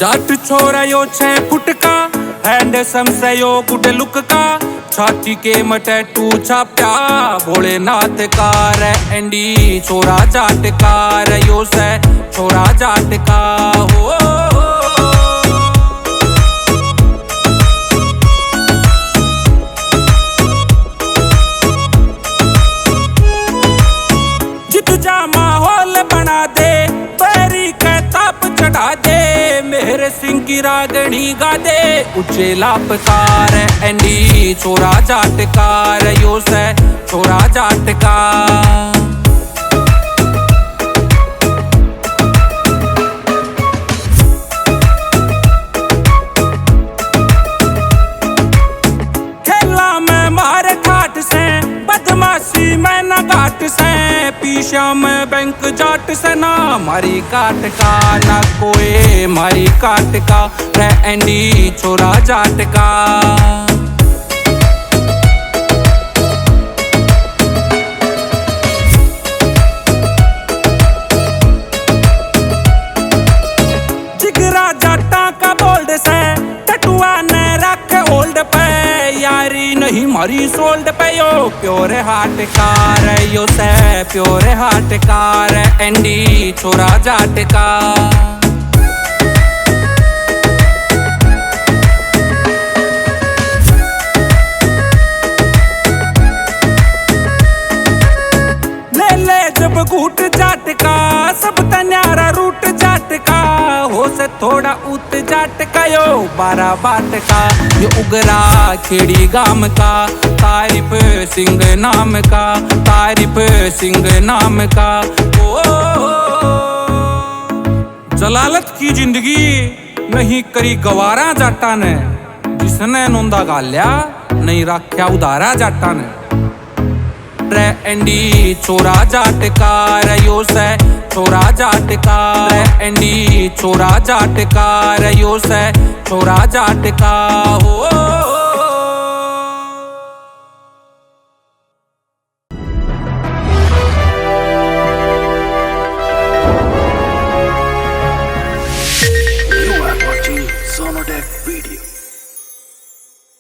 जाट छोरा यो 6 फुट का, हैंडसम से यो गुड लुक का, छाती के मटैटू छाप्या भोलेनाथ का रे एंडी छोरा जाट का रे यो से छोरा जाट का हो। जित जा माहौल बना दे, पैरी के ताप चढ़ा दे, मेरे सिंह की रागणी गा दे, ऊंचे लापकार एंडी छोरा जाटकार यो से छोरा जाटका। खेला में मारे ठाट से, बदमाशी में न घाट से, पीछा में बैंक जाट से ना मारी काट का, ना कोई मारी काट का रे एंडी छोरा जाट का। जिगरा जाटा का बोल्ड से, टटुआ ने रख ओल्ड पे, यारी नहीं मारी सोल्ड पे यो प्योर हाट कार यो से प्योर हाट कार एंडी छोरा जाट का। ले ले जब घूट जाट का, सब तन्यारा रूट जाट का, हो से थोड़ा उत जाट का यो 12 बाट का, ये उगरा खेड़ी गाम का, तारिफ सिंह नाम का, तारिफ सिंह नाम का ओ। जलालत की जिंदगी नहीं करी गवारा जाटा ने, जिसने नोंदा गाल्या नहीं रख्या उधारा जाटा ने रे एंडी छोरा जाटकार यो से छोरा जाटकार एंडी छोरा जाटकार यो से छोरा जाटका हो।